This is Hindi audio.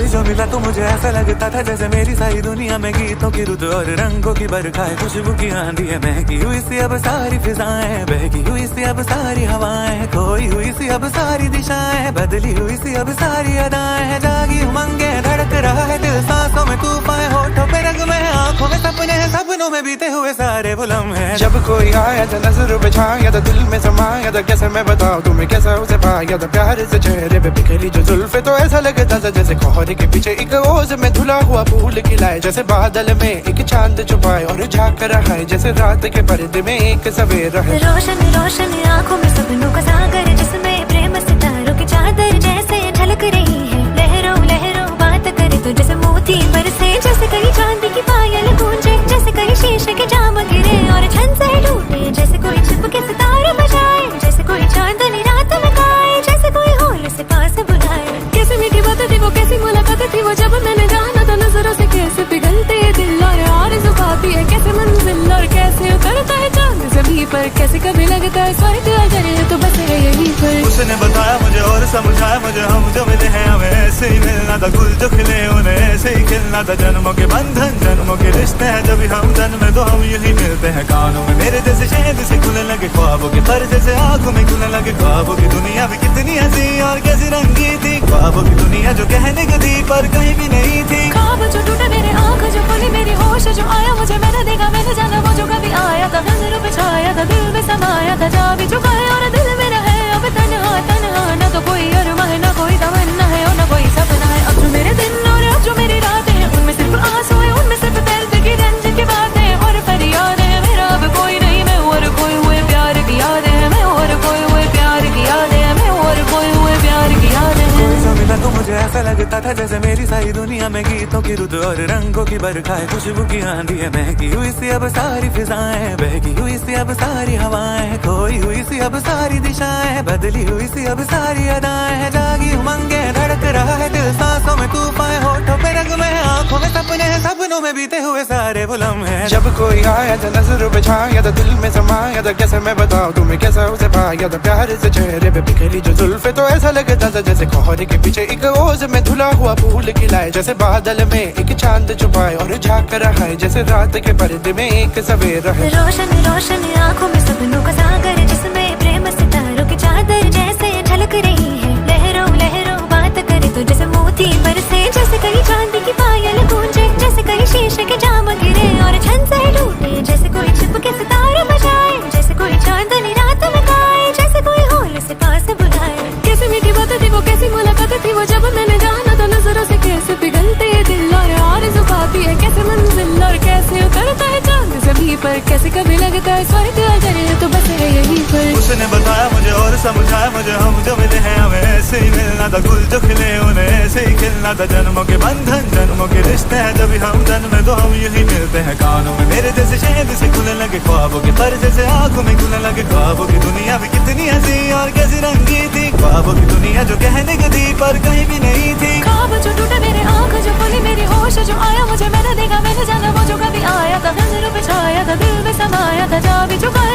कोई जो मिला तो मुझे ऐसा लगता था जैसे मेरी सारी दुनिया में गीतों की रुत और रंगों की बरखा है, खुशबू की आंधी है, महकी हुई सी अब सारी फिजाएं, बहकी हुई सी अब सारी हवाएं, खोई हुई सी अब सारी दिशाएं, बदली हुई सी अब सारी अदाएं हैं, जागी उमंगे धड़क रहा है दिल, सांसों में तूफान, होठों पे रंग में, आंखों में सपने हैं, सपनों में बीते हुए सारे वो लम्हे। जब कोई आया था नजर बिछाया था, दिल में समाया था, कैसे मैं बताऊं तुम्हें कैसा उसे पाया था, प्यार से चेहरे पे बिखरी जो जुल्फे, तो ऐसा लगता था जैसे कोहरे के पीछे एक ओस में धुला हुआ फूल खिलाए, जैसे बादल में एक चांद छुपाए और झांक रहा है, जैसे रात के पर्दे में एक सवेरा है। रोशन रोशन आंखों में सपनों का सागर, जिसमें प्रेम सितारों की चादर जैसे झलक रही है, लहरों लहरों बात करे तो जैसे मोती बरसे, जैसे कहीं चांदी की पायल गूंजे, जैसे कहीं शीशे के जाम गिरे और छन से टूटे, जैसे कोई छिप के सितारे बजाए, जैसे कोई चांदनी रात में गाए, जैसे कोई होल से पास बुलाए। कैसी मीठी बातें थी वो, कैसी मुलाकात थी वो, जब मैंने जाना था नजरों से कैसे पिघलते दिल और आरज़ू पाती है, कैसे मंजिल और कैसे उतरता है चांद ज़मीं पर, कैसे कभी लगता है स्वर्ग अगर है तो बस है यहीं पर। उसने बताया मुझे और समझाया मुझे, हम जो मिले हैं हमें ऐसे ही मिलना था, गुल जो खिले उन्हें ऐसे ही खिलना था, जन्मों के बंधन जन्मों के रिश्ते हैं, जब हम जन्मे तो हम यही मिलते हैं, कानों में मेरे जैसे शहद से खुलने लगे ख्वाबों के पर, जैसे आंखों में खुलने लगे ख्वाबों की दुनिया भी कितनी हंसी और कैसी रंगी थी, ख्वाबों की दुनिया जो कहने की थी पर कहीं भी नहीं थी। ख्वाब जो टूटे मेरे आँख जो खुली मेरी होश जो आया मुझे, मैंने देखा मैंने जाना वो जो कभी आया था, नजरों पे छाया था, दिल में समाया था, जा भी चुका है और दिल मेरा है अब तन्हा तन्हा, ना तो कोई अरमान है, ना कोई तमन्ना है और ना कोई सपना है। अब जो मेरे दिन और अब जो मेरी रातें हैं, उनमें सिर्फ आंसू है, उनमें सिर्फ दर्द की रंजिश की बातें और फरियाद है, मेरा अब कोई नहीं, मैं और कोई हुए प्यार की याद है, मैं और कोई हुए प्यार की याद है, मैं और कोई हुए प्यार की याद है। कोई जो मिला तो मुझे ऐसा लगता था जैसे मेरी सारी दुनिया में गीतों की रुत और रंगों की बरखा है, खुशबू की आंधी है, महकी हुई सी अब सारी फिजाएं, बहकी हुई सी अब सारी हवाएं, खोई हुई सी अब सारी दिशाएं, बदली हुई सी अब सारी अदाएं हैं, जागी उमंगे धड़क रहा है दिल, सांसों में तूफान, होठों पे रंग में, आंखों में सपने हैं, सपनों में बीते हुए सारे वो लम्हे। जब कोई आया था नजर बिछाया था, दिल में समाया था, कैसे मैं बताऊं तुम्हें कैसा उसे पाया था, प्यार से चेहरे पे बिखरी जो जुल्फे, तो ऐसा लगता था जैसे कोहरे के पीछे एक ओस में धुला हुआ फूल खिलाए, जैसे बादल में एक चांद छुपाए और झांक रहा है, जैसे रात के पर्दे में एक सवेरा है। रोशन रोशन आंखों में सपनों का सागर, जिसमें प्रेम सितारों की चादर जैसे झलक रही है, लहरों लहरों बात करे तो जैसे मोती बरसे, जैसे कहीं चांदी की पायल गूंजे, जैसे कहीं शीशे के जाम गिरे और छन से टूटे, जैसे कोई छिप के सितारे बजाए, जैसे कोई चांदनी रात में गाए, जैसे कोई होल से पास बुलाए। कैसी मीठी बातें थी वो, कैसी मुलाकात थी वो, जब मैंने जाना था नजरों से कैसे पिघलते दिल और आरज़ू पाती है, कैसे मंजिल और कैसे उतरता है चांद ज़मीं पर, कैसे कभी लगता है स्वर्ग अगर है तो बस है यहीं पर। उसने बताया मुझे और समझाया मुझे, हम जो मिले हैं हमें ऐसे ही मिलना था, गुल जो खिले उन्हें ऐसे ही खिलना था, जन्मों के बंधन जन्मों के रिश्ते हैं, जब हम जन्मे तो हम यही मिलते हैं, कानों में मेरे जैसे शहद से खुलने लगे ख्वाबों के पर, जैसे आंखों में खुलने लगे ख्वाबों की दुनिया भी कितनी हंसी और कैसी रंगी थी, ख्वाबों की दुनिया जो कहने की थी पर कहीं भी नहीं थी। ख्वाब जो टूटे मेरे आँख जो खुली मेरी होश जो आया मुझे, मैंने देखा मैंने जाना वो जो कभी आया था, नजरों पे छाया था, दिल में समाया था, जा भी चुका है